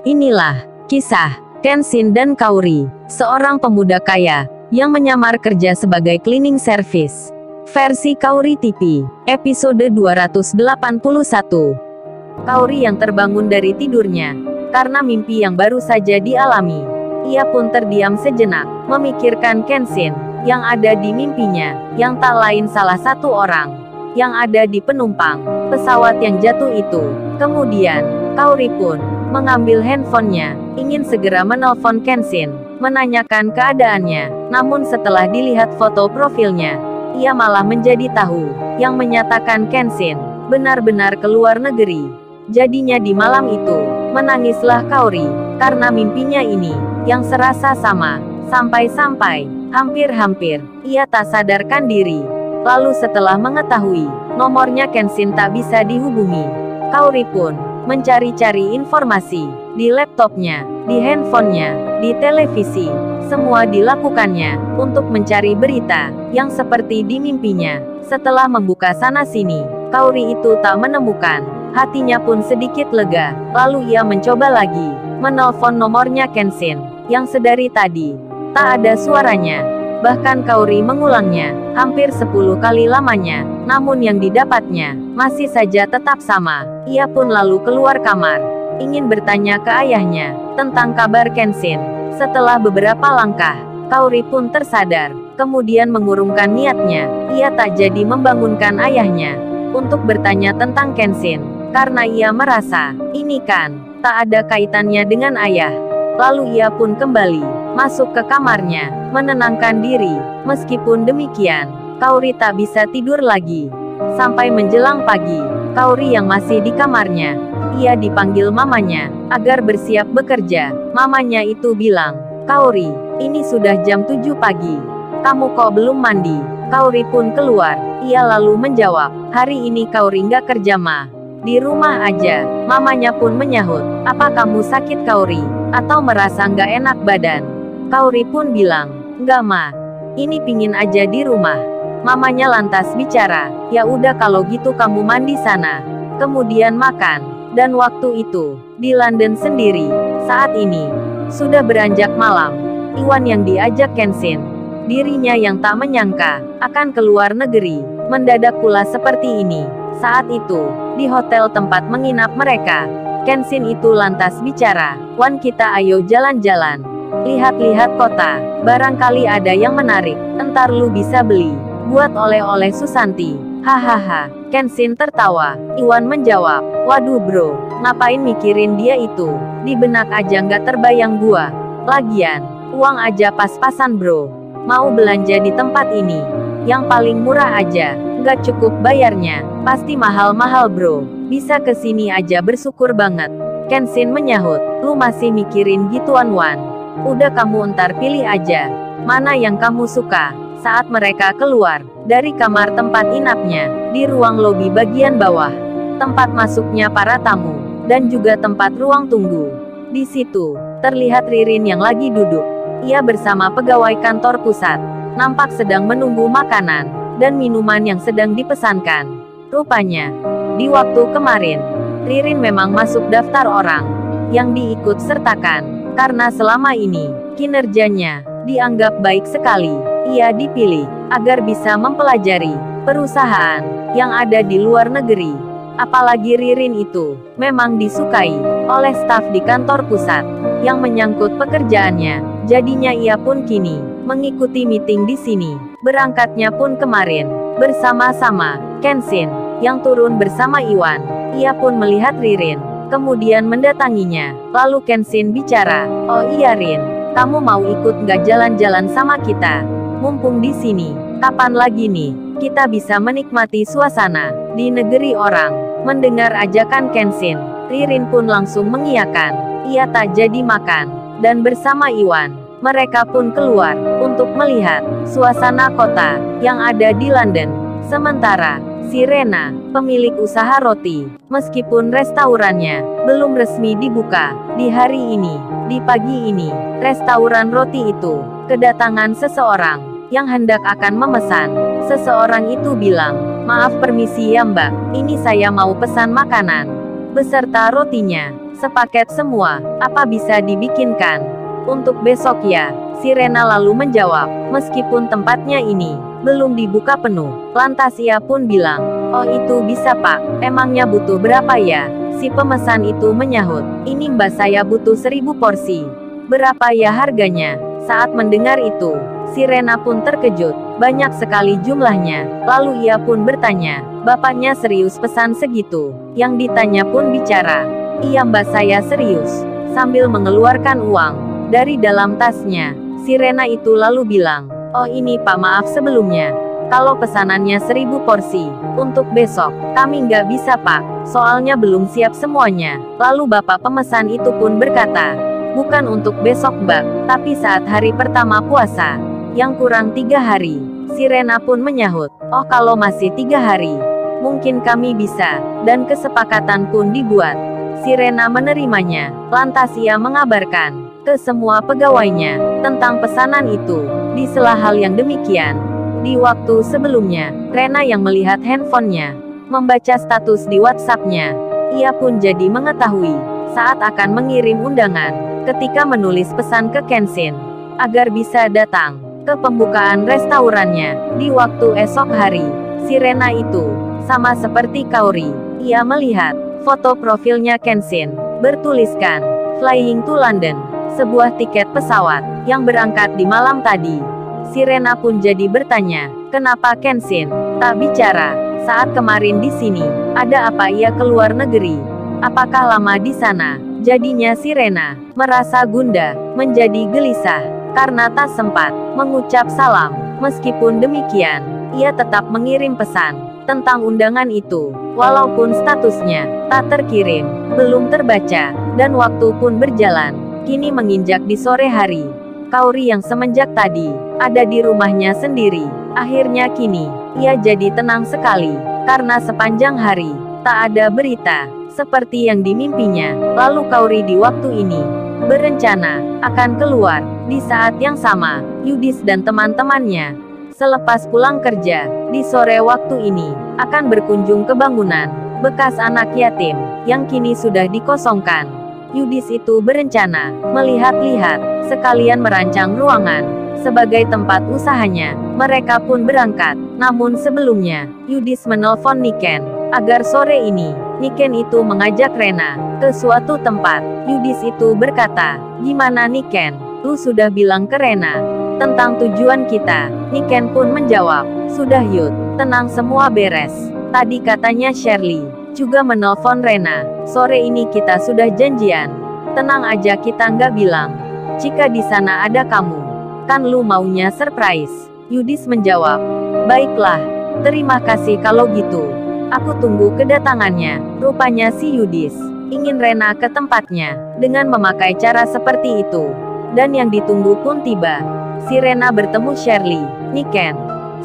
Inilah kisah Kenshin dan Kaori, seorang pemuda kaya yang menyamar kerja sebagai cleaning service. Versi Kaori TV, episode 281. Kaori yang terbangun dari tidurnya karena mimpi yang baru saja dialami. Ia pun terdiam sejenak, memikirkan Kenshin yang ada di mimpinya, yang tak lain salah satu orang yang ada di penumpang pesawat yang jatuh itu. Kemudian, Kaori pun mengambil handphonenya, ingin segera menelpon Kenshin, menanyakan keadaannya. Namun setelah dilihat foto profilnya, ia malah menjadi tahu yang menyatakan Kenshin benar-benar keluar negeri. Jadinya di malam itu, menangislah Kaori karena mimpinya ini yang serasa sama, sampai-sampai hampir-hampir ia tak sadarkan diri. Lalu setelah mengetahui nomornya Kenshin tak bisa dihubungi, Kaori pun mencari-cari informasi di laptopnya, di handphonenya, di televisi. Semua dilakukannya untuk mencari berita yang seperti di mimpinya. Setelah membuka sana-sini, Kaori itu tak menemukan. Hatinya pun sedikit lega. Lalu ia mencoba lagi menelpon nomornya Kenshin yang sedari tadi tak ada suaranya. Bahkan Kaori mengulangnya hampir 10 kali lamanya, namun yang didapatnya masih saja tetap sama. Ia pun lalu keluar kamar, ingin bertanya ke ayahnya tentang kabar Kenshin. Setelah beberapa langkah, Kaori pun tersadar, kemudian mengurungkan niatnya. Ia tak jadi membangunkan ayahnya untuk bertanya tentang Kenshin, karena ia merasa ini kan tak ada kaitannya dengan ayah. Lalu ia pun kembali masuk ke kamarnya, menenangkan diri. Meskipun demikian, Kaori tak bisa tidur lagi. Sampai menjelang pagi, Kaori yang masih di kamarnya, ia dipanggil mamanya agar bersiap bekerja. Mamanya itu bilang, "Kaori, ini sudah jam 7 pagi. Kamu kok belum mandi?" Kaori pun keluar. Ia lalu menjawab, "Hari ini Kaori nggak kerja mah. Di rumah aja." Mamanya pun menyahut, "Apa kamu sakit Kaori? Atau merasa nggak enak badan?" Kaori pun bilang, "Nggak mah. Ini pingin aja di rumah." Mamanya lantas bicara, "Ya udah kalau gitu kamu mandi sana. Kemudian makan." Dan waktu itu, di London sendiri, saat ini, sudah beranjak malam. Iwan yang diajak Kenshin, dirinya yang tak menyangka akan keluar negeri, mendadak pula seperti ini. Saat itu, di hotel tempat menginap mereka, Kenshin itu lantas bicara, "Wan, kita ayo jalan-jalan. Lihat-lihat kota, barangkali ada yang menarik. Entar lu bisa beli buat oleh-oleh Susanti." Hahaha. Kenshin tertawa. Iwan menjawab, "Waduh bro, ngapain mikirin dia itu? Di benak aja nggak terbayang gua. Lagian, uang aja pas-pasan bro. Mau belanja di tempat ini, yang paling murah aja, nggak cukup bayarnya. Pasti mahal-mahal bro. Bisa kesini aja bersyukur banget." Kenshin menyahut, "Lu masih mikirin gituan Wan? Udah kamu entar pilih aja. Mana yang kamu suka." Saat mereka keluar dari kamar tempat inapnya, di ruang lobi bagian bawah, tempat masuknya para tamu, dan juga tempat ruang tunggu. Di situ, terlihat Ririn yang lagi duduk. Ia bersama pegawai kantor pusat, nampak sedang menunggu makanan dan minuman yang sedang dipesankan. Rupanya, di waktu kemarin, Ririn memang masuk daftar orang yang diikut sertakan, karena selama ini, kinerjanya dianggap baik sekali. Ia dipilih agar bisa mempelajari perusahaan yang ada di luar negeri. Apalagi Ririn itu memang disukai oleh staf di kantor pusat yang menyangkut pekerjaannya. Jadinya ia pun kini mengikuti meeting di sini. Berangkatnya pun kemarin bersama-sama Kenshin yang turun bersama Iwan. Ia pun melihat Ririn, kemudian mendatanginya. Lalu Kenshin bicara, "Oh iya Rin, kamu mau ikut nggak jalan-jalan sama kita? Mumpung di sini, kapan lagi nih kita bisa menikmati suasana di negeri orang?" Mendengar ajakan Kenshin, Ririn pun langsung mengiyakan. Ia tak jadi makan, dan bersama Iwan, mereka pun keluar untuk melihat suasana kota yang ada di London. Sementara si Rena, pemilik usaha roti, meskipun restorannya belum resmi dibuka di hari ini, di pagi ini, restoran roti itu kedatangan seseorang yang hendak akan memesan. Seseorang itu bilang, "Maaf permisi ya mbak, ini saya mau pesan makanan beserta rotinya." Sepaket semua, apa bisa dibikinkan? Untuk besok ya, Sirena lalu menjawab, meskipun tempatnya ini belum dibuka penuh. Lantas ia pun bilang, oh itu bisa pak, emangnya butuh berapa ya? Si pemesan itu menyahut, ini mbak saya butuh 1000 porsi. Berapa ya harganya? Saat mendengar itu, Sirena pun terkejut, banyak sekali jumlahnya. Lalu ia pun bertanya, bapaknya serius pesan segitu? Yang ditanya pun bicara, iya mbak saya serius. Sambil mengeluarkan uang dari dalam tasnya, Sirena itu lalu bilang, oh ini pak maaf sebelumnya. Kalau pesanannya 1000 porsi, untuk besok, kami nggak bisa pak, soalnya belum siap semuanya. Lalu bapak pemesan itu pun berkata, bukan untuk besok mbak, tapi saat hari pertama puasa, yang kurang 3 hari. Sirena pun menyahut, oh kalau masih 3 hari, mungkin kami bisa, dan kesepakatan pun dibuat. Sirena menerimanya, lantas ia mengabarkan ke semua pegawainya tentang pesanan itu. Di sela hal yang demikian, di waktu sebelumnya, Rena yang melihat handphonenya, membaca status di WhatsApp-nya, ia pun jadi mengetahui saat akan mengirim undangan ketika menulis pesan ke Kenshin agar bisa datang ke pembukaan restaurannya di waktu esok hari. Sirena itu sama seperti Kaori, ia melihat foto profilnya Kenshin bertuliskan Flying to London, sebuah tiket pesawat yang berangkat di malam tadi. Sirena pun jadi bertanya, kenapa Kenshin tak bicara saat kemarin di sini? Ada apa ia keluar negeri? Apakah lama di sana? Jadinya Sirena merasa gundah, menjadi gelisah karena tak sempat mengucap salam. Meskipun demikian, ia tetap mengirim pesan tentang undangan itu, walaupun statusnya tak terkirim, belum terbaca, dan waktu pun berjalan. Kini menginjak di sore hari. Kaori yang semenjak tadi ada di rumahnya sendiri, akhirnya kini ia jadi tenang sekali karena sepanjang hari tak ada berita seperti yang dimimpinya. Lalu Kaori di waktu ini berencana akan keluar di saat yang sama. Yudis dan teman-temannya selepas pulang kerja di sore waktu ini akan berkunjung ke bangunan bekas anak yatim yang kini sudah dikosongkan. Yudis itu berencana melihat-lihat sekalian merancang ruangan sebagai tempat usahanya. Mereka pun berangkat. Namun sebelumnya, Yudis menelpon Niken agar sore ini Niken itu mengajak Rena ke suatu tempat. Yudis itu berkata, gimana Niken? Lu sudah bilang ke Rena tentang tujuan kita? Niken pun menjawab, sudah Yud, tenang semua beres. Tadi katanya Shirley juga menelpon Rena, sore ini kita sudah janjian. Tenang aja kita nggak bilang. Jika di sana ada kamu, kan lu maunya surprise. Yudis menjawab, baiklah, terima kasih kalau gitu. Aku tunggu kedatangannya. Rupanya si Yudis ingin Rena ke tempatnya dengan memakai cara seperti itu. Dan yang ditunggu pun tiba. Si Rena bertemu Shirley, Niken,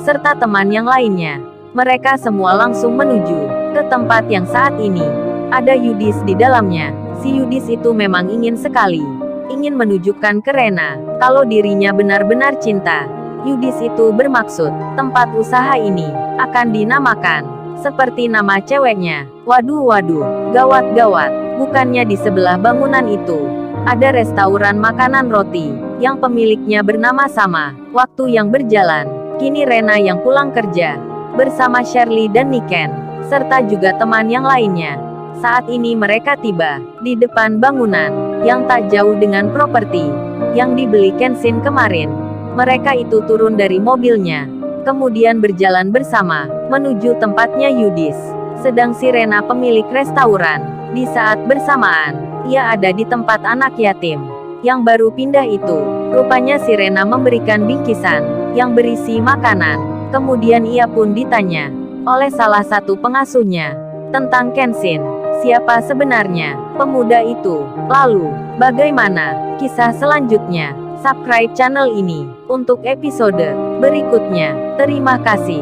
serta teman yang lainnya. Mereka semua langsung menuju ke tempat yang saat ini ada Yudis di dalamnya. Si Yudis itu memang ingin sekali ingin menunjukkan ke Rena kalau dirinya benar-benar cinta. Yudis itu bermaksud tempat usaha ini akan dinamakan seperti nama ceweknya. Waduh, gawat, bukannya di sebelah bangunan itu ada restoran makanan roti yang pemiliknya bernama sama. Waktu yang berjalan, kini Rena yang pulang kerja bersama Shirley dan Niken, serta juga teman yang lainnya. Saat ini mereka tiba di depan bangunan yang tak jauh dengan properti yang dibeli Kenshin kemarin. Mereka itu turun dari mobilnya, kemudian berjalan bersama menuju tempatnya Yudis. Sedang si Rena pemilik restoran, di saat bersamaan, ia ada di tempat anak yatim yang baru pindah itu. Rupanya si Rena memberikan bingkisan yang berisi makanan. Kemudian ia pun ditanya oleh salah satu pengasuhnya tentang Kenshin. Siapa sebenarnya pemuda itu? Lalu, bagaimana kisah selanjutnya? Subscribe channel ini untuk episode berikutnya. Terima kasih.